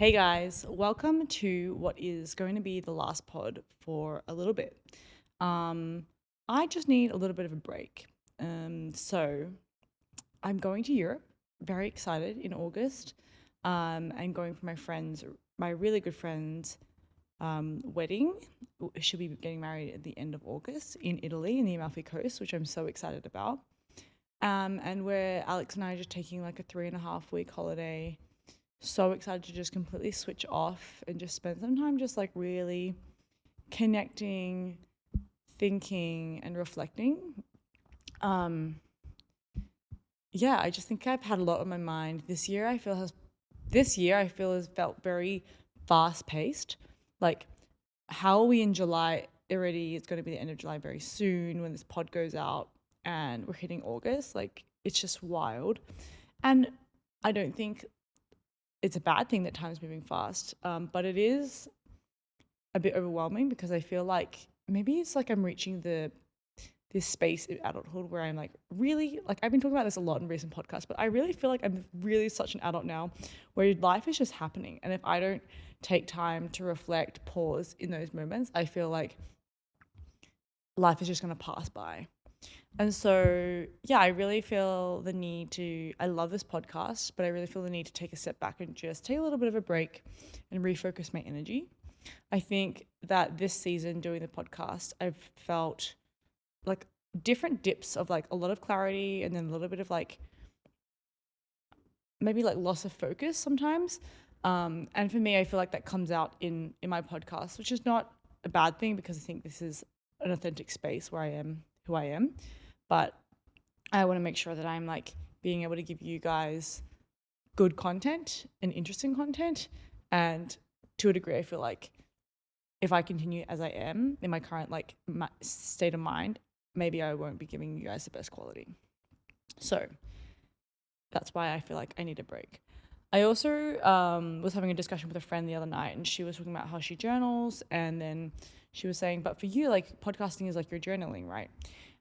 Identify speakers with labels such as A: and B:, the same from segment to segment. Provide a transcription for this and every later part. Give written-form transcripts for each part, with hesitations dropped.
A: Hey guys, welcome to what is going to be the last pod for a little bit. Um, I just need a little bit of a break. So I'm going to Europe, very excited in August. I'm going for my really good friend's wedding. She'll be getting married at the end of August in Italy, in the Amalfi Coast, which I'm so excited about. And where Alex and I are just taking like a 3.5 week holiday, so excited to just completely switch off and just spend some time just like really connecting, thinking, and reflecting. Um, yeah, I just think I've had a lot on my mind this year I feel has felt very fast paced. Like, how are we in July already? It's going to be the end of July very soon when this pod goes out, and we're hitting August. Like, it's just wild. And I don't think it's a bad thing that time's moving fast, but it is a bit overwhelming because I feel like maybe it's like I'm reaching this space in adulthood where I'm like really like I've been talking about this a lot in recent podcasts, but I really feel like I'm really such an adult now where life is just happening. And if I don't take time to reflect, pause in those moments, I feel like life is just gonna pass by. And so, yeah, I really feel the need to, I love this podcast, but I really feel the need to take a step back and just take a little bit of a break and refocus my energy. I think that this season doing the podcast, I've felt like different dips of like a lot of clarity and then a little bit of like maybe like loss of focus sometimes. And for me, I feel like that comes out in my podcast, which is not a bad thing because I think this is an authentic space where I am who I am. But I want to make sure that I'm like being able to give you guys good content and interesting content. And to a degree, I feel like if I continue as I am in my current like state of mind, maybe I won't be giving you guys the best quality. So that's why I feel like I need a break. I also was having a discussion with a friend the other night, and she was talking about how she journals, and then she was saying, "But for you, like podcasting is like your journaling, right?"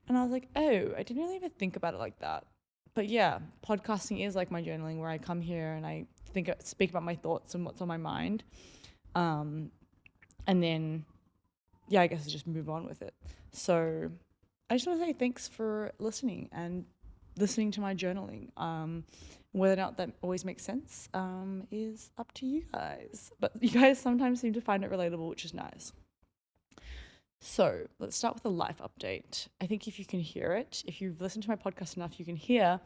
A: And I was like, "Oh, I didn't really even think about it like that." But yeah, podcasting is like my journaling, where I come here and I speak about my thoughts and what's on my mind, um, and then yeah, I guess I just move on with it. So I just want to say thanks for listening and listening to my journaling. Whether or not that always makes sense is up to you guys. But you guys sometimes seem to find it relatable, which is nice. So let's start with a life update. I think if you can hear it, if you've listened to my podcast enough, you can hear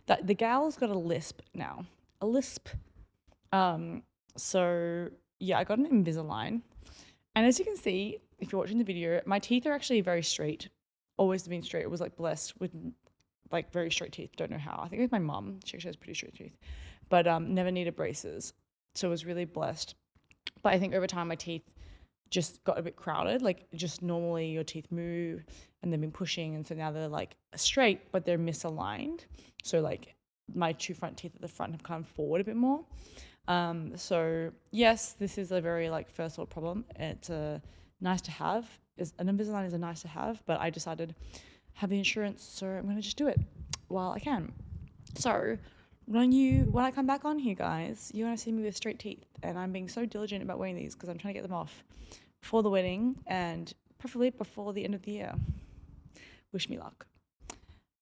A: that the gal's got a lisp now. A lisp. Um, so yeah, I got an Invisalign. And as you can see, if you're watching the video, my teeth are actually very straight. Always been straight. It was like blessed with like very straight teeth. Don't know how. I think with my mum, she actually has pretty straight teeth, but never needed braces. So it was really blessed. But I think over time my teeth just got a bit crowded. Like just normally your teeth move and they've been pushing, and so now they're like straight, but they're misaligned. So like my two front teeth at the front have come forward a bit more. So yes, this is a very like first world problem. It's a nice to have. Is an Invisalign is a nice to have, but I decided have the insurance, so I'm gonna just do it while I can. So when I come back on here, guys, you're gonna see me with straight teeth, and I'm being so diligent about wearing these because I'm trying to get them off before the wedding and preferably before the end of the year. Wish me luck.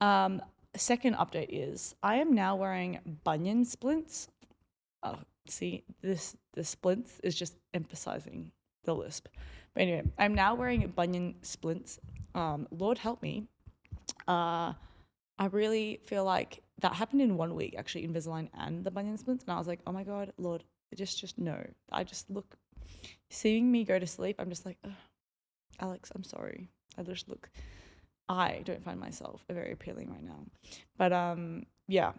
A: Um, Second update is I am now wearing bunion splints. Oh, see, the splints is just emphasizing the lisp. But anyway, I'm now wearing bunion splints. Lord help me. Uh, I really feel like that happened in 1 week, actually, Invisalign and the bunion splints. And I was like, oh my God, Lord, just no. I just look, seeing me go to sleep, I'm just like, ugh, Alex, I'm sorry. I don't find myself very appealing right now. But yeah,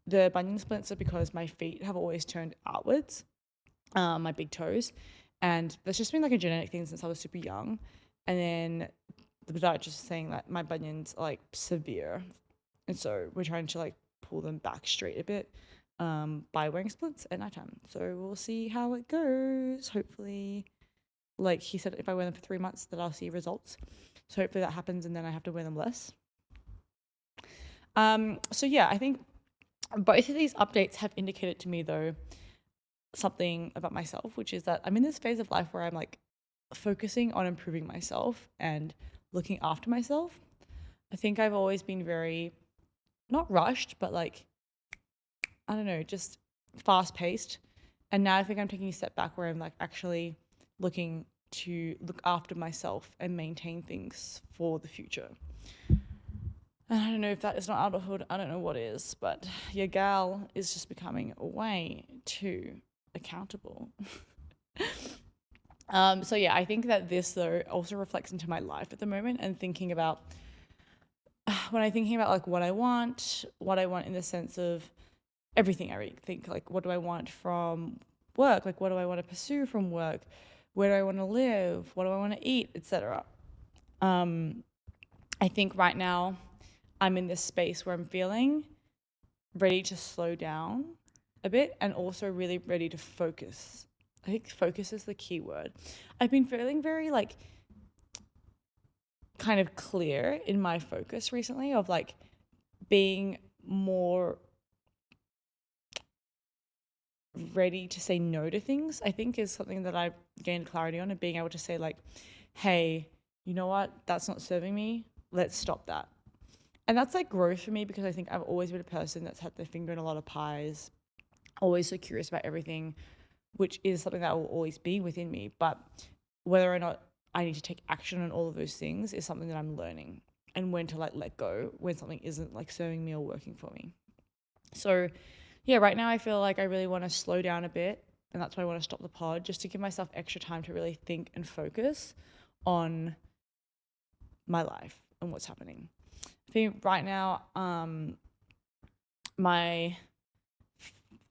A: the bunion splints are because my feet have always turned outwards, my big toes. And that's just been like a genetic thing since I was super young. And then the podiatrist is saying that my bunions are like severe. And so we're trying to like pull them back straight a bit by wearing splints at nighttime. So we'll see how it goes. Hopefully, like he said, if I wear them for 3 months, that I'll see results. So hopefully that happens and then I have to wear them less. So yeah, I think both of these updates have indicated to me though something about myself, which is that I'm in this phase of life where I'm like focusing on improving myself and looking after myself. I think I've always been very, not rushed, but like, I don't know, just fast paced. And now I think I'm taking a step back where I'm like actually looking to look after myself and maintain things for the future. And I don't know if that is not adulthood, I don't know what is, but your gal is just becoming way too accountable. So yeah, I think that this though also reflects into my life at the moment and thinking about when I'm thinking about like what I want in the sense of everything. I think like what do I want from work? Like what do I want to pursue from work? Where do I want to live? What do I want to eat, etc. I think right now I'm in this space where I'm feeling ready to slow down a bit and also really ready to focus. I think focus is the key word. I've been feeling very like kind of clear in my focus recently of like being more ready to say no to things. I think is something that I've gained clarity on, and being able to say like, hey, you know what, that's not serving me, let's stop that. And that's like growth for me because I think I've always been a person that's had their finger in a lot of pies, always so curious about everything, which is something that will always be within me. But whether or not I need to take action on all of those things is something that I'm learning, and when to like let go when something isn't like serving me or working for me. So yeah, right now I feel like I really want to slow down a bit, and that's why I want to stop the pod just to give myself extra time to really think and focus on my life and what's happening. I think right now, my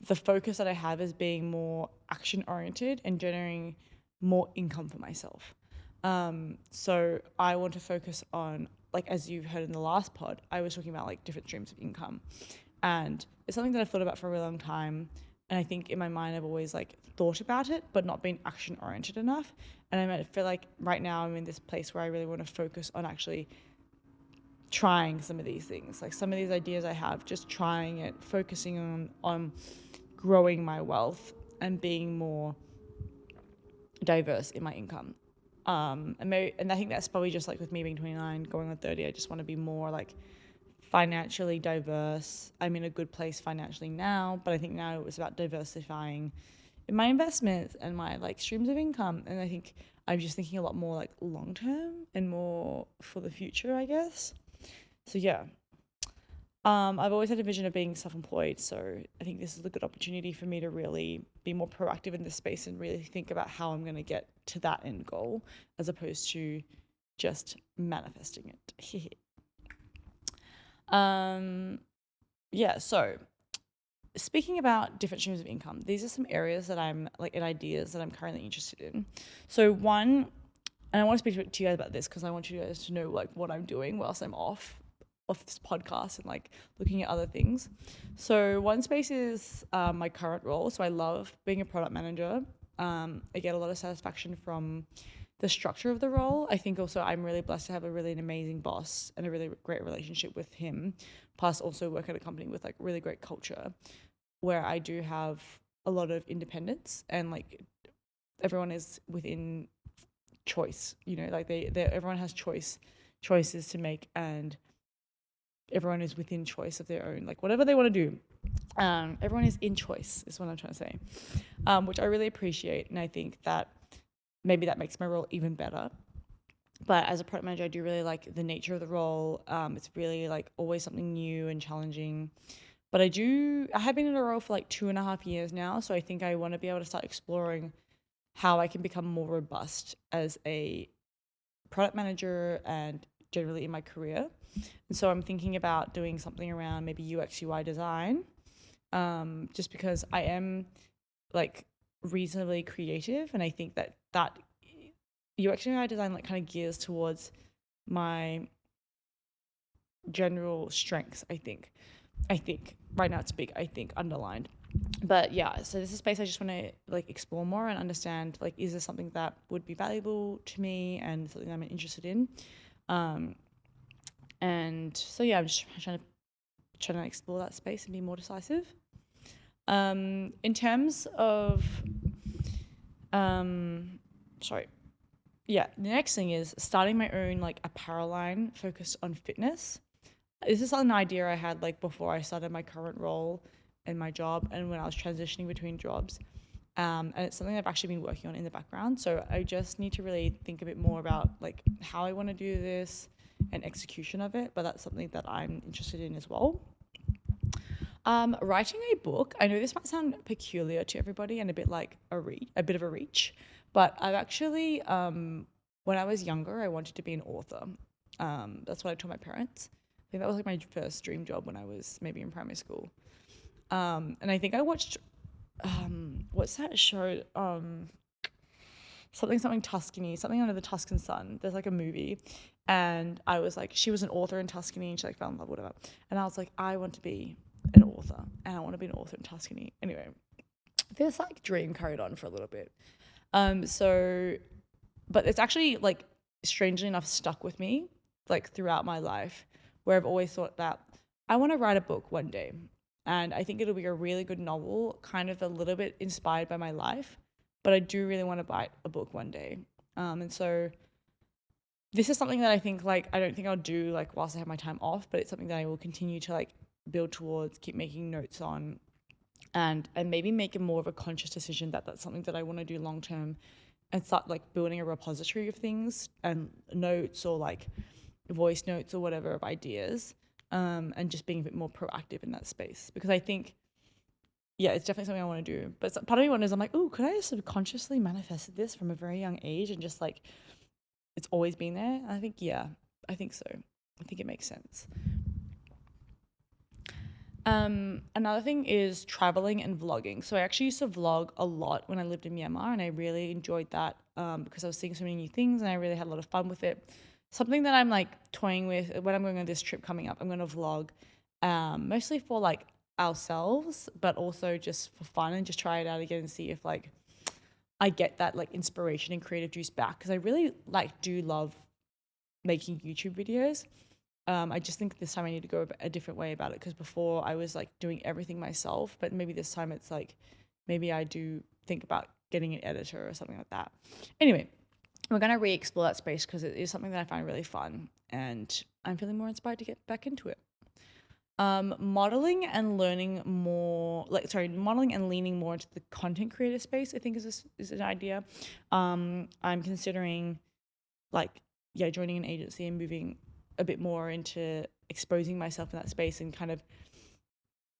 A: the focus that I have is being more action oriented and generating more income for myself. So I want to focus on, like, as you've heard in the last pod, I was talking about like different streams of income, and it's something that I've thought about for a really long time. And I think in my mind I've always like thought about it, but not been action oriented enough. And I feel like right now I'm in this place where I really want to focus on actually trying some of these things, like some of these ideas I have, just trying it, focusing on growing my wealth and being more diverse in my income. And I think that's probably just like with me being 29, going on 30, I just want to be more like financially diverse. I'm in a good place financially now, but I think now it was about diversifying in my investments and my like streams of income. And I think I'm just thinking a lot more like long term and more for the future, I guess. So yeah, I've always had a vision of being self-employed, so I think this is a good opportunity for me to really be more proactive in this space and really think about how I'm going to get to that end goal as opposed to just manifesting it. Yeah, so speaking about different streams of income, these are some areas that I'm like and ideas that I'm currently interested in. So one, and I want to speak to you guys about this because I want you guys to know like what I'm doing whilst I'm off this podcast and like looking at other things. So one space is my current role. So I love being a product manager. I get a lot of satisfaction from the structure of the role. I think also I'm really blessed to have a really amazing boss and a really great relationship with him. Plus also work at a company with like really great culture where I do have a lot of independence and like everyone is within choice, you know, like everyone has choices to make, and everyone is within choice of their own, like whatever they want to do. Everyone is in choice is what I'm trying to say, which I really appreciate. And I think that maybe that makes my role even better. But as a product manager, I do really like the nature of the role. It's really like always something new and challenging. But I have been in a role for like 2.5 years now. So I think I want to be able to start exploring how I can become more robust as a product manager and generally in my career. And so I'm thinking about doing something around maybe UX UI design, just because I am like reasonably creative, and I think that UX UI design like kind of gears towards my general strengths. I think right now it's big. I think underlined. But yeah, so this is a space I just want to like explore more and understand like is this something that would be valuable to me and something that I'm interested in. And so yeah, I'm just trying to explore that space and be more decisive. In terms of, um, sorry, yeah, the next thing is starting my own like apparel line focused on fitness. This is an idea I had like before I started my current role in my job and when I was transitioning between jobs. And it's something I've actually been working on in the background. So I just need to really think a bit more about like how I want to do this and execution of it. But that's something that I'm interested in as well. Writing a book. I know this might sound peculiar to everybody and a bit like a bit of a reach, but I've actually, when I was younger, I wanted to be an author. That's what I told my parents. I think that was like my first dream job when I was maybe in primary school. And I think I watched, what's that show? Something Tuscany, something under the Tuscan sun. There's like a movie, and I was like, she was an author in Tuscany, and she like fell in love, whatever. And I was like, I want to be an author, and I want to be an author in Tuscany. Anyway, this like dream carried on for a little bit. So, but it's actually like strangely enough stuck with me like throughout my life, where I've always thought that I want to write a book one day, and I think it'll be a really good novel, kind of a little bit inspired by my life, but I do really want to write a book one day. And so this is something that I think like I don't think I'll do like whilst I have my time off, but it's something that I will continue to like build towards, keep making notes on, and maybe make it more of a conscious decision that that's something that I want to do long term, and start like building a repository of things and notes or like voice notes or whatever of ideas, and just being a bit more proactive in that space, because I think yeah, it's definitely something I want to do. But part of me wonders, I'm like, oh, could I have subconsciously manifested this from a very young age and just like it's always been there? And I think yeah, I think so. I think it makes sense. Another thing is traveling and vlogging. So I actually used to vlog a lot when I lived in Myanmar, and I really enjoyed that, because I was seeing so many new things and I really had a lot of fun with it. Something that I'm like toying with when I'm going on this trip coming up, I'm going to vlog, mostly for like ourselves, but also just for fun and just try it out again and see if like I get that like inspiration and creative juice back, because I really like do love making YouTube videos. I just think this time I need to go a different way about it, because before I was like doing everything myself, but maybe this time it's like maybe I do think about getting an editor or something like that. Anyway, we're going to re-explore that space because it is something that I find really fun and I'm feeling more inspired to get back into it. Modeling and learning more, modeling and leaning more into the content creator space, I think is an idea. I'm considering like, yeah, joining an agency and moving a bit more into exposing myself in that space, and kind of,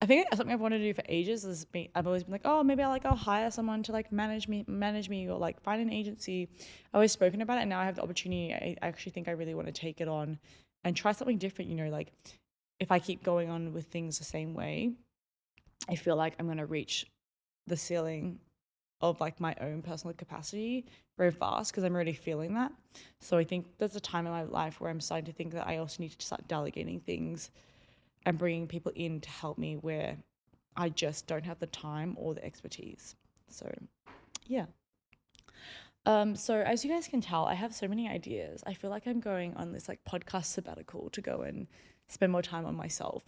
A: I think something I've wanted to do for ages is I've always been like, oh, maybe I'll hire someone to like manage me or like find an agency. I've always spoken about it, and now I have the opportunity. I actually think I really want to take it on and try something different, like if I keep going on with things the same way, I feel like I'm going to reach the ceiling of like my own personal capacity very fast, because I'm already feeling that. So I think there's a time in my life where I'm starting to think that I also need to start delegating things and bringing people in to help me where I just don't have the time or the expertise. So yeah. So as you guys can tell, I have so many ideas. I feel like I'm going on this like podcast sabbatical to go and spend more time on myself.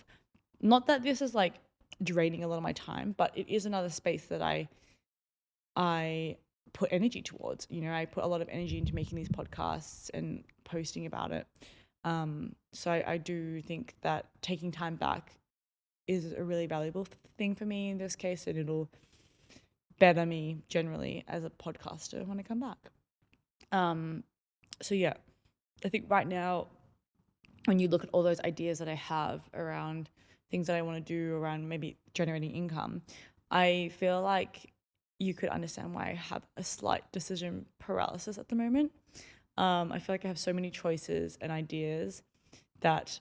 A: Not that this is like draining a lot of my time, but it is another space that I put energy towards. I put a lot of energy into making these podcasts and posting about it. So I do think that taking time back is a really valuable thing for me in this case, and it'll better me generally as a podcaster when I come back. So yeah, I think right now, when you look at all those ideas that I have around things that I want to do around maybe generating income, I feel like you could understand why I have a slight decision paralysis at the moment. I feel like I have so many choices and ideas that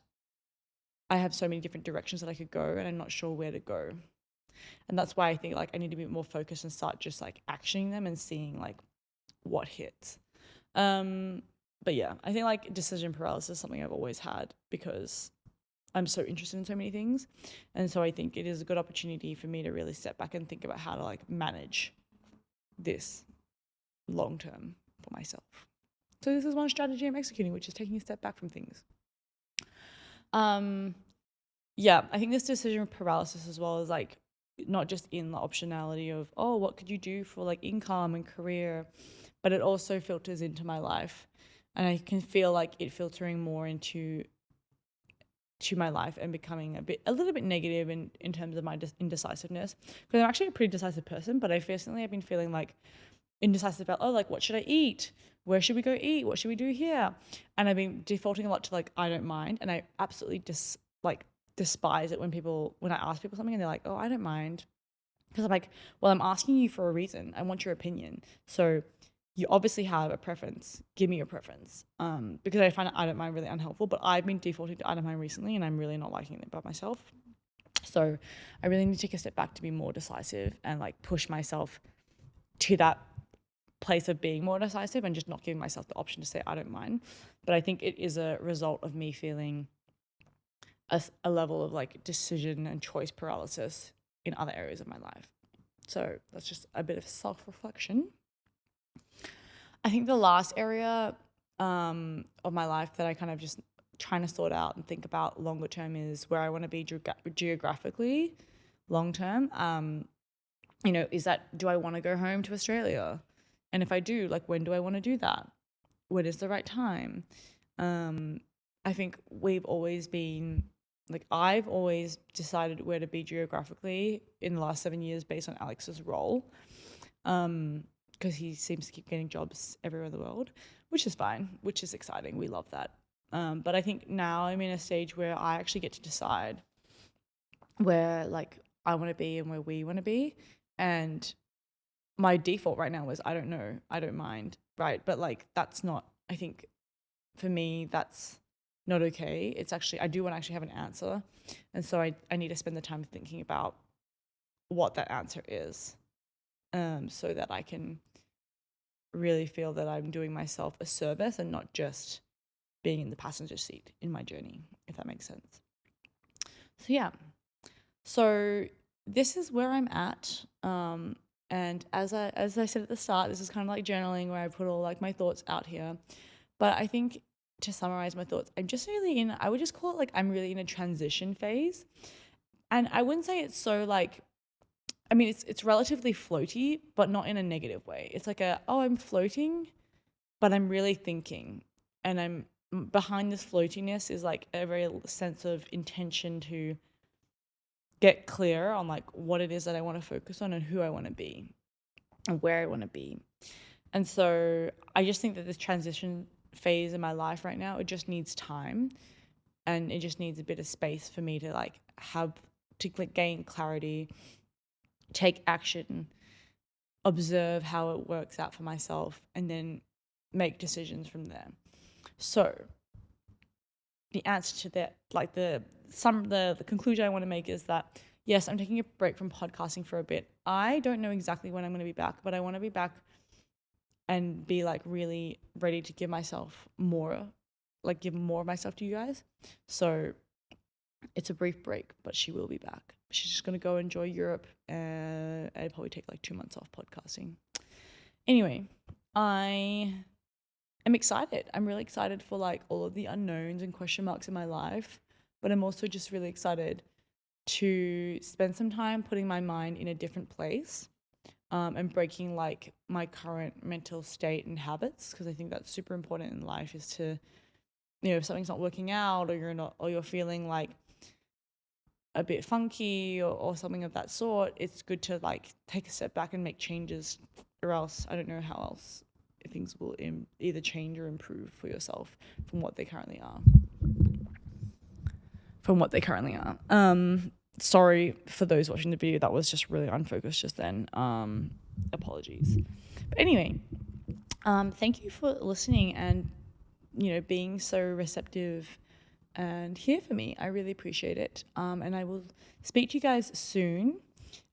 A: I have so many different directions that I could go, and I'm not sure where to go. And that's why I think like I need to be more focused and start just like actioning them and seeing like what hits. But yeah, I think like decision paralysis is something I've always had because I'm so interested in so many things. And so I think it is a good opportunity for me to really step back and think about how to like manage this long term for myself. So this is one strategy I'm executing, which is taking a step back from things. Yeah, I think this decision paralysis as well is like not just in the optionality of, oh, what could you do for like income and career, but it also filters into my life. And I can feel like it filtering more into my life and becoming a little bit negative in terms of my indecisiveness, because I'm actually a pretty decisive person, but I've been feeling like indecisive about, oh, like, what should I eat, where should we go eat, what should we do here, and I've been defaulting a lot to like, I don't mind, and I absolutely despise it when I ask people something and they're like, oh, I don't mind, because I'm like, well, I'm asking you for a reason, I want your opinion, so you obviously have a preference. Give me your preference. Because I find I don't mind really unhelpful, but I've been defaulting to I don't mind recently, and I'm really not liking it about myself. So I really need to take a step back to be more decisive and like push myself to that place of being more decisive and just not giving myself the option to say I don't mind. But I think it is a result of me feeling a level of like decision and choice paralysis in other areas of my life. So that's just a bit of self-reflection. I think the last area of my life that I kind of just trying to sort out and think about longer term is where I want to be geographically long term. Is that, do I want to go home to Australia? And if I do, like, when do I want to do that? When is the right time? I think we've always been, like, I've always decided where to be geographically in the last 7 years based on Alex's role. Because he seems to keep getting jobs everywhere in the world, which is fine, which is exciting. We love that. But I think now I'm in a stage where I actually get to decide where like I want to be and where we want to be. And my default right now is I don't know, I don't mind, right? But like that's not, I think for me, that's not okay. It's actually, I do want to actually have an answer. And so I need to spend the time thinking about what that answer is, so that I can really feel that I'm doing myself a service and not just being in the passenger seat in my journey, if that makes sense. So yeah, so this is where I'm at. And as I said at the start, this is kind of like journaling where I put all like my thoughts out here. But I think to summarize my thoughts, I'm just really I would just call it like I'm really in a transition phase. And I wouldn't say it's so like, I mean, it's relatively floaty, but not in a negative way. It's like I'm floating, but I'm really thinking. And I'm behind this floatiness is like a very sense of intention to get clear on like what it is that I want to focus on and who I want to be and where I want to be. And so I just think that this transition phase in my life right now, it just needs time, and it just needs a bit of space for me to like gain clarity, take action, observe how it works out for myself, and then make decisions from there. So the answer to that, like the conclusion I want to make is that yes, I'm taking a break from podcasting for a bit. I don't know exactly when I'm going to be back, but I want to be back and be like really ready to give myself more, like give more of myself to you guys. So it's a brief break, but she will be back. She's just going to go enjoy Europe and probably take like 2 months off podcasting. Anyway, I am excited. I'm really excited for like all of the unknowns and question marks in my life, but I'm also just really excited to spend some time putting my mind in a different place, and breaking like my current mental state and habits, because I think that's super important in life, is to, if something's not working out or you're feeling like a bit funky or something of that sort, it's good to like take a step back and make changes, or else I don't know how else things will either change or improve for yourself from what they currently are. Sorry for those watching the video, that was just really unfocused just then. Apologies. But anyway, thank you for listening and being so receptive and here for me. I really appreciate it. And I will speak to you guys soon.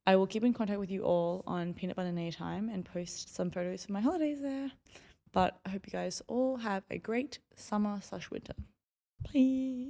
A: I will keep in contact with you all on Peanut Butter Neya Time and post some photos of my holidays there. But I hope you guys all have a great summer/winter. Bye.